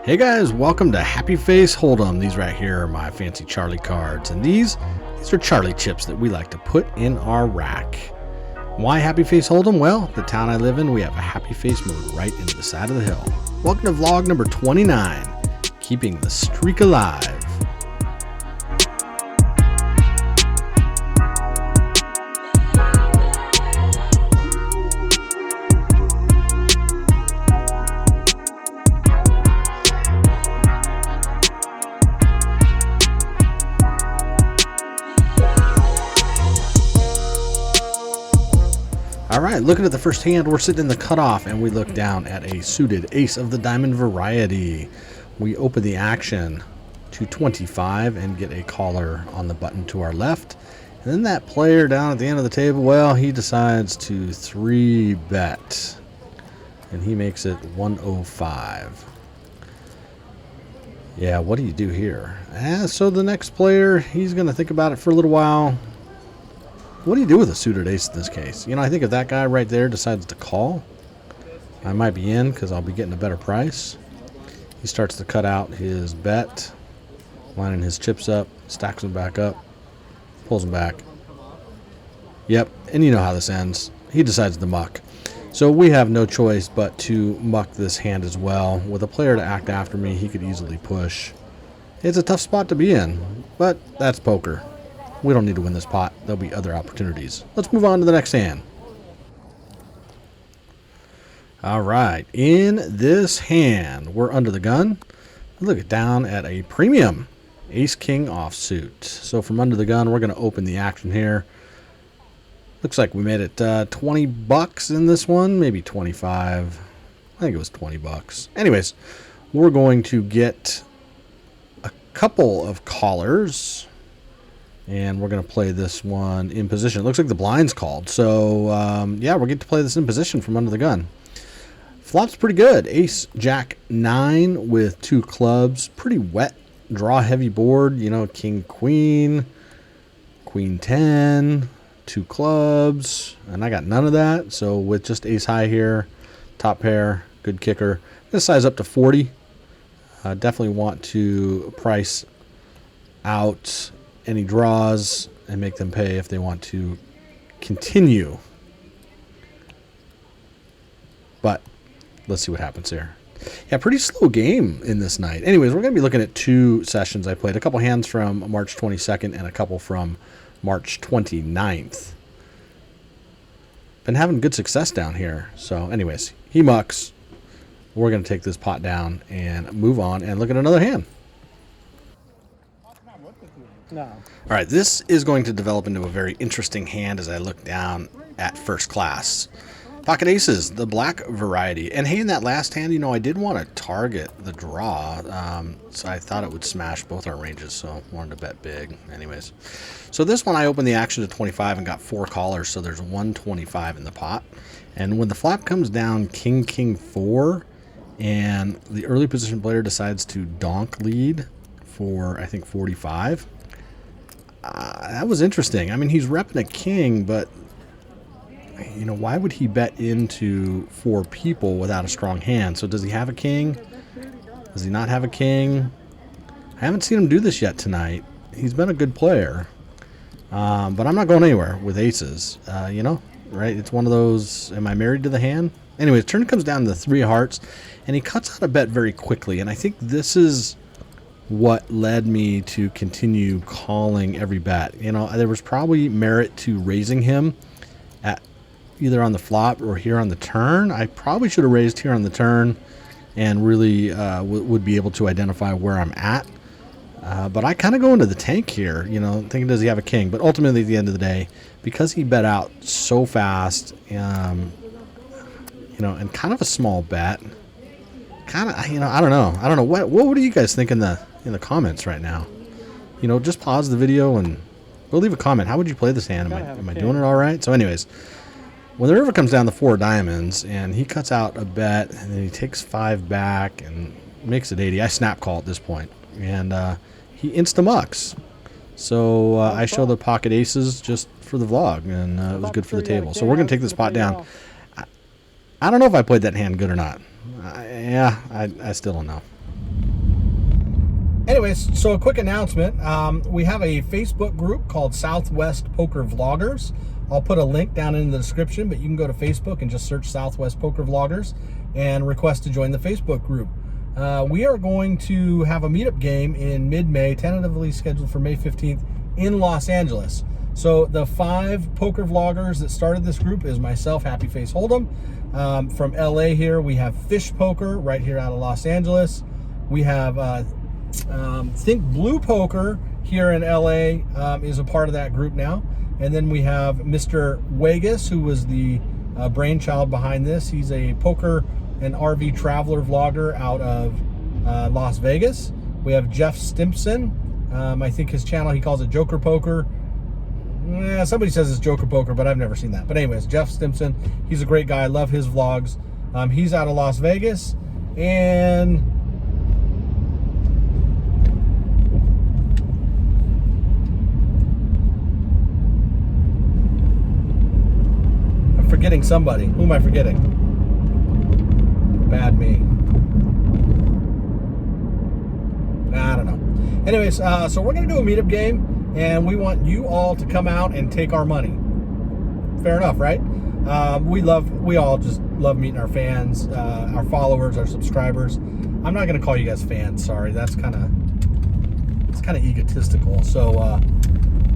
Hey guys, welcome to Happy Face Holdem. These right here are my fancy Charlie cards, and these are Charlie chips that we like to put in our rack. Why Happy Face Holdem? Well, the town I live in, we have a happy face mode right into the side of the hill. Welcome to vlog number 29, keeping the streak alive. Alright, looking at the first hand, we're sitting in the cutoff and we look down at a suited ace of the diamond variety. We open the action to 25 and get a caller on the button to our left. And then that player down at the end of the table, well, he decides to 3-bet. And he makes it 105. Yeah, what do you do here? So the next player, he's going to think about it for a little while. What do you do with a suited ace in this case? You know, I think if that guy right there decides to call, I might be in because I'll be getting a better price. He starts to cut out his bet, lining his chips up, stacks them back up, pulls them back. Yep, and you know how this ends. He decides to muck. So we have no choice but to muck this hand as well. With a player to act after me, he could easily push. It's a tough spot to be in, but that's poker. We don't need to win this pot. There'll be other opportunities. Let's move on to the next hand. All right. In this hand, we're under the gun. Look down at a premium ace-king offsuit. So from under the gun, we're going to open the action here. Looks like we made it 20 bucks in this one. Maybe 25. I think it was 20 bucks. Anyways, we're going to get a couple of callers. And we're going to play this one in position. It looks like the blind's called. So, yeah, we're getting to play this in position from under the gun. Flop's pretty good. Ace, Jack, 9 with 2 clubs. Pretty wet, draw-heavy board. You know, King, Queen, Queen, 10, 2 clubs. And I got none of that. So with just ace high here, top pair, good kicker. This size up to 40. Definitely want to price out any draws and make them pay if they want to continue. But let's see what happens here. Yeah, pretty slow game in this night. Anyways, we're going to be looking at 2 sessions I played. A couple hands from March 22nd and a couple from March 29th. Been having good success down here. So anyways, he mucks. We're going to take this pot down and move on and look at another hand. No. All right, this is going to develop into a very interesting hand as I look down at first class. Pocket aces, the black variety. And hey, in that last hand, you know, I did want to target the draw. So I thought it would smash both our ranges, so wanted to bet big. Anyways, so this one I opened the action to 25 and got 4 callers, so there's 125 in the pot. And when the flop comes down king, king, 4, and the early position player decides to donk lead for, I think, 45. That was interesting. I mean, he's repping a king, but, you know, why would he bet into 4 people without a strong hand? So does he have a king? Does he not have a king? I haven't seen him do this yet tonight. He's been a good player. But I'm not going anywhere with aces. You know, right? It's one of those, am I married to the hand? Anyways, turn comes down to 3 hearts, and he cuts out a bet very quickly. And I think this is what led me to continue calling every bet. You know, there was probably merit to raising him at either on the flop or here on the turn. I probably should have raised here on the turn and really would be able to identify where I'm at. But I kind of go into the tank here, you know, thinking, does he have a king? But ultimately, at the end of the day, because he bet out so fast, you know, and kind of a small bet, kind of, you know, I don't know. What do you guys think in the comments right now? You know, just pause the video and go leave a comment. How would you play this hand? Am I doing it all right? So anyways, when the river comes down the 4 diamonds and he cuts out a bet and then he takes 5 back and makes it 80, I snap call at this point, and he insta-mucks. So I show the pocket aces just for the vlog, and it was good for the table. So we're going to take this pot down. I don't know if I played that hand good or not. Yeah, I still don't know. Anyways, so a quick announcement. We have a Facebook group called Southwest Poker Vloggers. I'll put a link down in the description, but you can go to Facebook and just search Southwest Poker Vloggers and request to join the Facebook group. We are going to have a meetup game in mid-May, tentatively scheduled for May 15th in Los Angeles. So the 5 poker vloggers that started this group is myself, Happy Face Holdem. From LA here, we have Fish Poker right here out of Los Angeles. We have Think Blue Poker here in LA is a part of that group now. And then we have Mr. Vegas, who was the brainchild behind this. He's a poker and RV traveler vlogger out of Las Vegas. We have Jeff Stimpson. I think his channel, he calls it Joker Poker. Yeah, somebody says it's Joker Poker, but I've never seen that. But anyways, Jeff Stimpson, he's a great guy. I love his vlogs. He's out of Las Vegas. And I'm forgetting somebody. Who am I forgetting? Bad me. I don't know. Anyways, so we're going to do a meetup game. And we want you all to come out and take our money. Fair enough, right? We all just love meeting our fans, our followers, our subscribers. I'm not going to call you guys fans. Sorry, it's kind of egotistical. So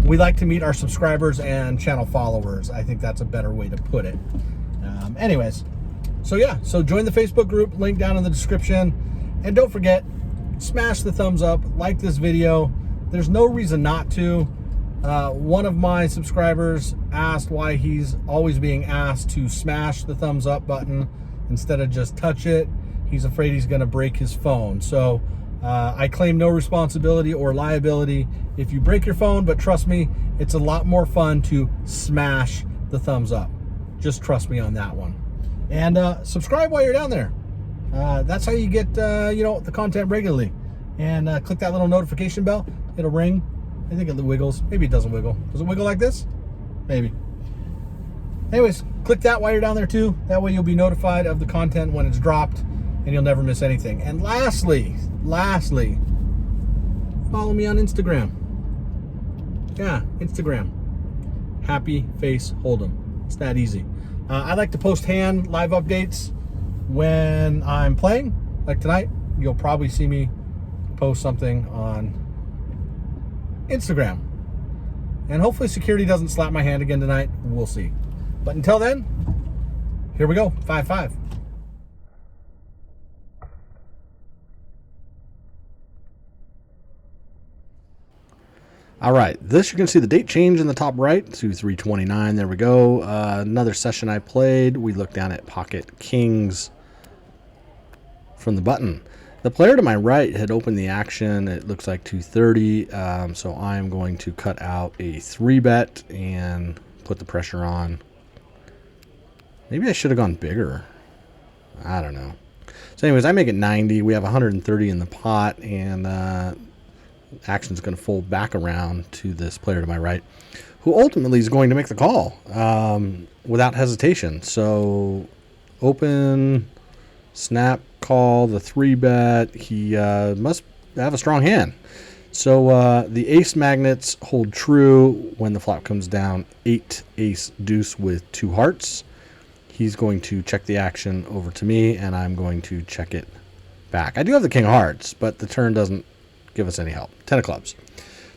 we like to meet our subscribers and channel followers. I think that's a better way to put it. Anyways, so yeah, so join the Facebook group. Link down in the description, and don't forget, smash the thumbs up, like this video. There's no reason not to. One of my subscribers asked why he's always being asked to smash the thumbs up button instead of just touch it. He's afraid he's gonna break his phone. So I claim no responsibility or liability if you break your phone, but trust me, it's a lot more fun to smash the thumbs up. Just trust me on that one. And subscribe while you're down there. That's how you get the content regularly. And click that little notification bell. It'll ring. I think it wiggles. Maybe it doesn't wiggle. Does it wiggle like this? Maybe. Anyways, click that while you're down there too. That way you'll be notified of the content when it's dropped and you'll never miss anything. And lastly, follow me on Instagram. Yeah, Instagram. Happy Face Holdem. It's that easy. I like to post hand live updates when I'm playing. Like tonight, you'll probably see me post something on Instagram. And hopefully security doesn't slap my hand again tonight. We'll see. But until then, here we go. 5-5. All right, this you can see the date change in the top right to 3/29. There we go. Another session I played. We looked down at pocket kings from the button. The player to my right had opened the action. It looks like 230, so I'm going to cut out a 3-bet and put the pressure on. Maybe I should have gone bigger. I don't know. So anyways, I make it 90. We have 130 in the pot, and action's going to fold back around to this player to my right, who ultimately is going to make the call without hesitation. So open, snap, call, the 3-bet. He must have a strong hand. So the ace magnets hold true when the flop comes down 8 ace deuce with 2 hearts. He's going to check the action over to me, and I'm going to check it back. I do have the king of hearts, but the turn doesn't give us any help. 10 of clubs.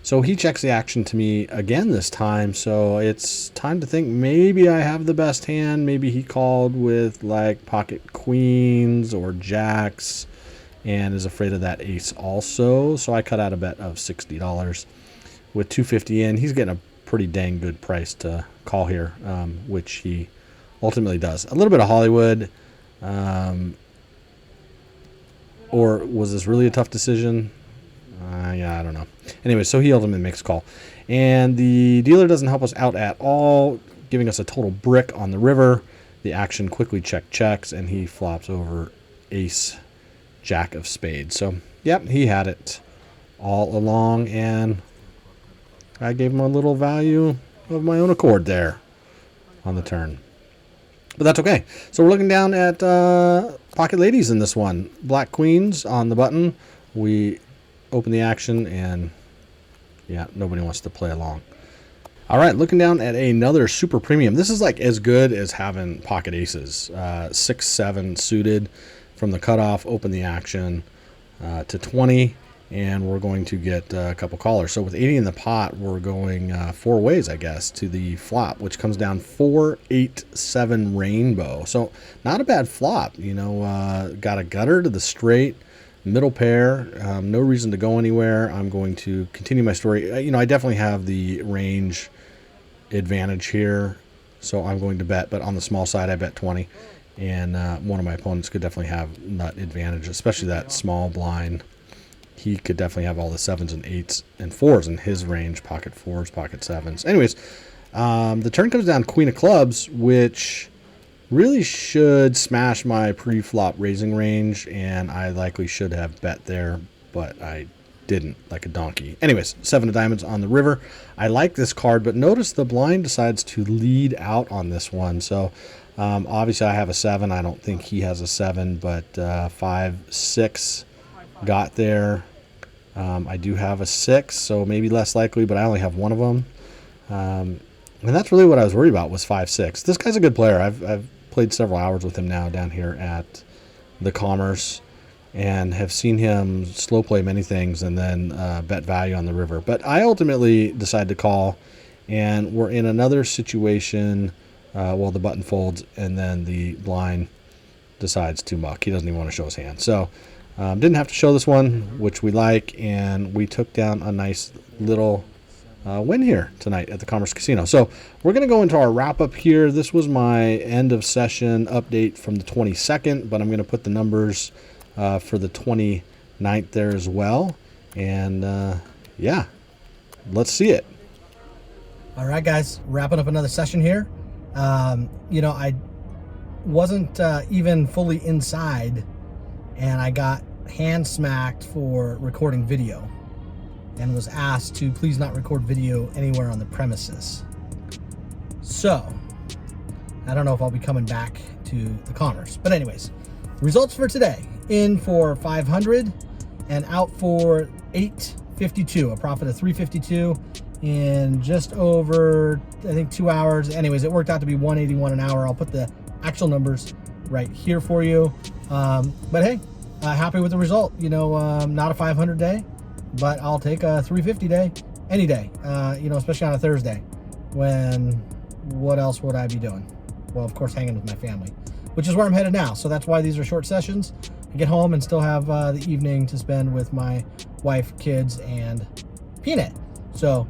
So he checks the action to me again this time, so it's time to think maybe I have the best hand. Maybe he called with like pocket queens or jacks and is afraid of that ace also. So I cut out a bet of $60 with $250 in. He's getting a pretty dang good price to call here, which he ultimately does. A little bit of Hollywood. Or was this really a tough decision? Yeah, I don't know. Anyway, so he ultimately makes a call. And the dealer doesn't help us out at all, giving us a total brick on the river. The action quickly checks, and he flops over ace, jack of spades. So, yep, he had it all along, and I gave him a little value of my own accord there on the turn. But that's okay. So we're looking down at pocket ladies in this one. Black queens on the button. We open the action, and yeah, nobody wants to play along. All right, looking down at another super premium. This is like as good as having pocket aces. 6-7 suited from the cutoff, open the action to 20, and we're going to get a couple callers. So with 80 in the pot, we're going 4 ways, I guess, to the flop, which comes down 4-8-7 rainbow. So not a bad flop, you know. Got a gutter to the straight, middle pair, no reason to go anywhere. I'm going to continue my story. You know, I definitely have the range advantage here, so I'm going to bet, but on the small side I bet 20, and one of my opponents could definitely have nut advantage, especially that small blind. He could definitely have all the 7s and 8s and 4s in his range, pocket 4s, pocket 7s. Anyways, the turn comes down queen of clubs, which really should smash my pre-flop raising range, and I likely should have bet there, but I didn't, like a donkey. Anyways, 7 of diamonds on the river. I like this card, but notice the blind decides to lead out on this one. So obviously I have a 7. I don't think he has a 7, but 5, 6 got there. I do have a 6, so maybe less likely, but I only have one of them. And that's really what I was worried about, was 5, 6. This guy's a good player. I've played several hours with him now down here at the Commerce, and have seen him slow play many things and then bet value on the river. But I ultimately decided to call, and we're in another situation. Well, the button folds, and then the blind decides to muck. He doesn't even want to show his hand. So didn't have to show this one, which we like, and we took down a nice little win here tonight at the Commerce Casino. So we're going to go into our wrap-up here. This was my end of session update from the 22nd, but I'm going to put the numbers for the 29th there as well. And yeah, let's see it. All right, guys, wrapping up another session here. You know, I wasn't even fully inside, and I got hand smacked for recording video, and was asked to please not record video anywhere on the premises. So I don't know if I'll be coming back to the Commerce, but anyways, results for today: in for 500 and out for 852, a profit of 352 in just over, I think, 2 hours. Anyways, it worked out to be 181 an hour. I'll put the actual numbers right here for you. But hey, happy with the result. You know, not a 500 day, but I'll take a 350 day any day, you know, especially on a Thursday, when what else would I be doing? Well, of course, hanging with my family, which is where I'm headed now. So that's why these are short sessions. I get home and still have the evening to spend with my wife, kids, and Peanut. So,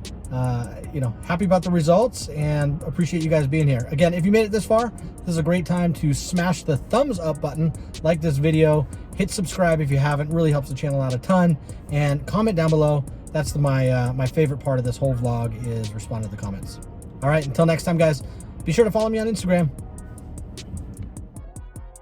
you know, happy about the results and appreciate you guys being here. Again, if you made it this far, this is a great time to smash the thumbs up button, like this video, hit subscribe if you haven't, really helps the channel out a ton, and comment down below. That's my favorite part of this whole vlog, is responding to the comments. All right, until next time, guys, be sure to follow me on Instagram.